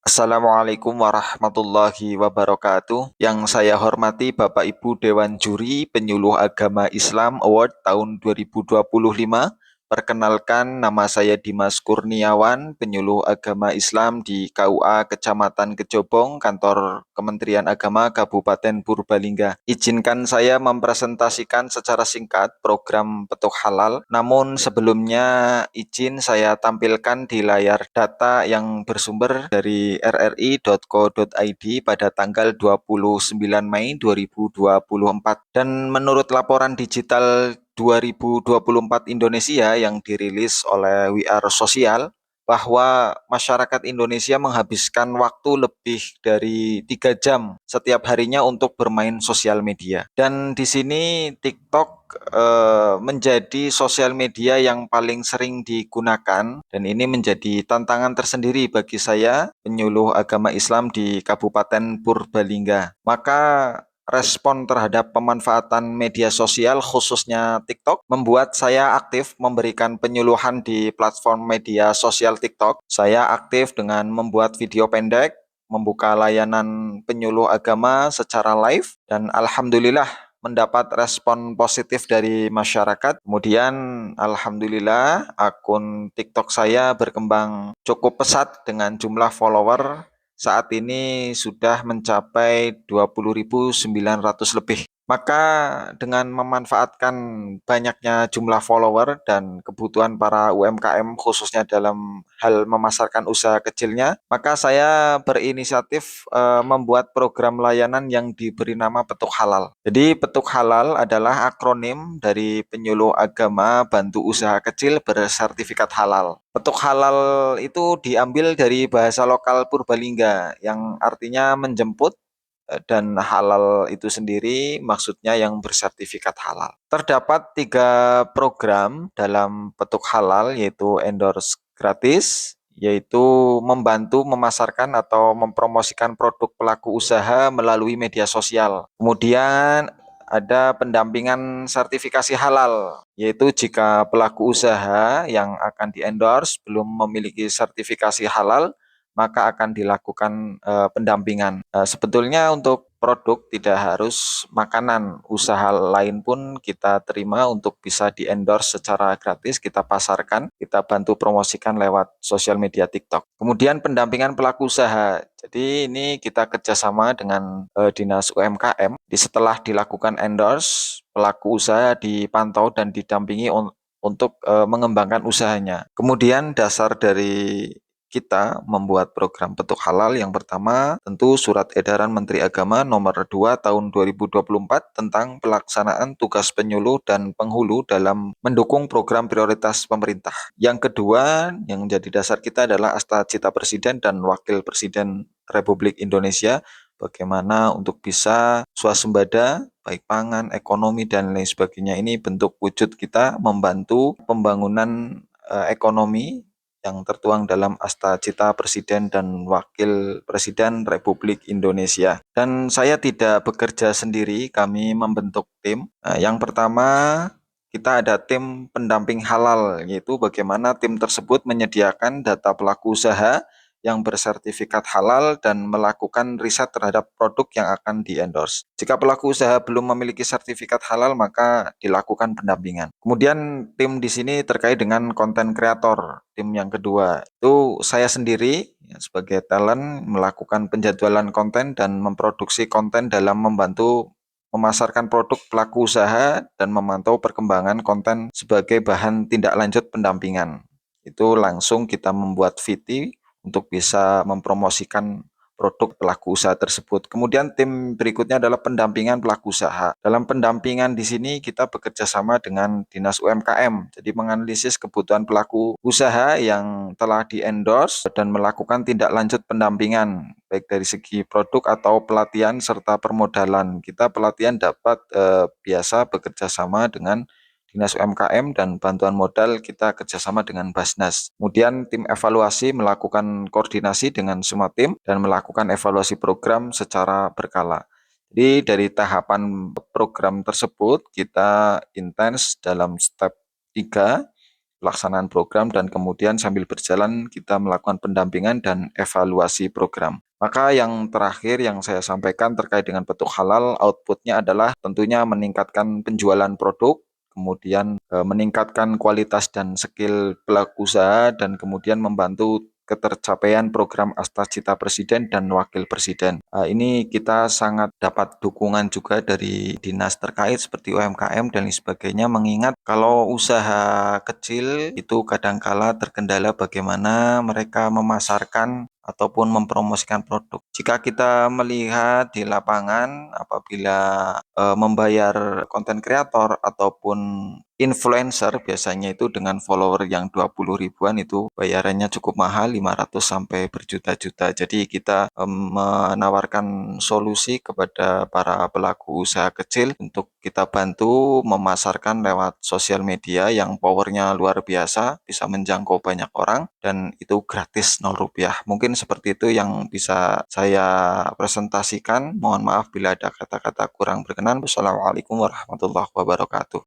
Assalamualaikum warahmatullahi wabarakatuh. Yang saya hormati Bapak Ibu Dewan Juri Penyuluh Agama Islam Award tahun 2025. Perkenalkan, nama saya Dimas Kurniawan, Penyuluh Agama Islam di KUA Kecamatan Kejobong, Kantor Kementerian Agama Kabupaten Purbalingga. Izinkan saya mempresentasikan secara singkat program Petuk Halal. Namun sebelumnya izin saya tampilkan di layar data yang bersumber dari rri.co.id pada tanggal 29 Mei 2024. Dan menurut laporan digital 2024 Indonesia yang dirilis oleh We Are Social, bahwa masyarakat Indonesia menghabiskan waktu lebih dari 3 jam setiap harinya untuk bermain sosial media. Dan di sini TikTok menjadi sosial media yang paling sering digunakan, dan ini menjadi tantangan tersendiri bagi saya, penyuluh agama Islam di Kabupaten Purbalingga. Maka respon terhadap pemanfaatan media sosial khususnya TikTok membuat saya aktif memberikan penyuluhan di platform media sosial TikTok. Saya aktif dengan membuat video pendek, membuka layanan penyuluh agama secara live, dan alhamdulillah mendapat respon positif dari masyarakat. Kemudian alhamdulillah akun TikTok saya berkembang cukup pesat dengan jumlah follower saat ini sudah mencapai 20.900 lebih. Maka dengan memanfaatkan banyaknya jumlah follower dan kebutuhan para UMKM khususnya dalam hal memasarkan usaha kecilnya, maka saya berinisiatif membuat program layanan yang diberi nama Petuk Halal. Jadi Petuk Halal adalah akronim dari Penyuluh Agama Bantu Usaha Kecil Bersertifikat Halal. Petuk halal itu diambil dari bahasa lokal Purbalingga yang artinya menjemput, dan halal itu sendiri maksudnya yang bersertifikat halal. Terdapat 3 program dalam Petuk Halal, yaitu endorse gratis, yaitu membantu memasarkan atau mempromosikan produk pelaku usaha melalui media sosial. Kemudian ada pendampingan sertifikasi halal, yaitu jika pelaku usaha yang akan di-endorse belum memiliki sertifikasi halal, maka akan dilakukan pendampingan. Sebetulnya untuk produk tidak harus makanan, usaha lain pun kita terima untuk bisa di-endorse secara gratis, kita pasarkan, kita bantu promosikan lewat sosial media TikTok. Kemudian pendampingan pelaku usaha. Jadi ini kita kerjasama dengan Dinas UMKM. Setelah dilakukan endorse, pelaku usaha dipantau dan didampingi untuk mengembangkan usahanya. Kemudian dasar dari kita membuat program Petuk Halal, yang pertama tentu Surat Edaran Menteri Agama Nomor 2 Tahun 2024 tentang pelaksanaan tugas penyuluh dan penghulu dalam mendukung program prioritas pemerintah. Yang kedua yang menjadi dasar kita adalah Akta Cita Presiden dan Wakil Presiden Republik Indonesia, bagaimana untuk bisa swasembada, baik pangan, ekonomi, dan lain sebagainya. Ini bentuk wujud kita membantu pembangunan ekonomi yang tertuang dalam Akta Cita Presiden dan Wakil Presiden Republik Indonesia. Dan saya tidak bekerja sendiri, kami membentuk tim. Yang pertama, kita ada tim pendamping halal, yaitu bagaimana tim tersebut menyediakan data pelaku usaha yang bersertifikat halal dan melakukan riset terhadap produk yang akan di-endorse. Jika pelaku usaha belum memiliki sertifikat halal, maka dilakukan pendampingan. Kemudian tim di sini terkait dengan konten kreator. Tim yang kedua itu saya sendiri sebagai talent melakukan penjadwalan konten dan memproduksi konten dalam membantu memasarkan produk pelaku usaha dan memantau perkembangan konten sebagai bahan tindak lanjut pendampingan. Itu langsung kita membuat VT untuk bisa mempromosikan produk pelaku usaha tersebut. Kemudian tim berikutnya adalah pendampingan pelaku usaha. Dalam pendampingan di sini kita bekerja sama dengan Dinas UMKM. Jadi menganalisis kebutuhan pelaku usaha yang telah di-endorse dan melakukan tindak lanjut pendampingan baik dari segi produk atau pelatihan serta permodalan. Kita pelatihan dapat biasa bekerja sama dengan Dinas UMKM, dan bantuan modal kita kerjasama dengan Basnas. Kemudian tim evaluasi melakukan koordinasi dengan semua tim dan melakukan evaluasi program secara berkala. Jadi dari tahapan program tersebut kita intens dalam step 3, pelaksanaan program dan kemudian sambil berjalan kita melakukan pendampingan dan evaluasi program. Maka yang terakhir yang saya sampaikan terkait dengan petuk halal, outputnya adalah tentunya meningkatkan penjualan produk, kemudian meningkatkan kualitas dan skill pelaku usaha, dan kemudian membantu ketercapaian program Astagita Presiden dan Wakil Presiden. Ini kita sangat dapat dukungan juga dari dinas terkait seperti UMKM dan lain sebagainya, mengingat kalau usaha kecil itu kadangkala terkendala bagaimana mereka memasarkan ataupun mempromosikan produk. Jika kita melihat di lapangan, apabila membayar konten kreator ataupun influencer, biasanya itu dengan follower yang 20 ribuan itu bayarannya cukup mahal, 500 sampai berjuta-juta. Jadi kita menawarkan solusi kepada para pelaku usaha kecil untuk kita bantu memasarkan lewat sosial media yang powernya luar biasa, bisa menjangkau banyak orang, dan itu gratis 0 rupiah. Mungkin seperti itu yang bisa saya presentasikan. Mohon maaf bila ada kata-kata kurang berkenan. Wassalamualaikum warahmatullahi wabarakatuh.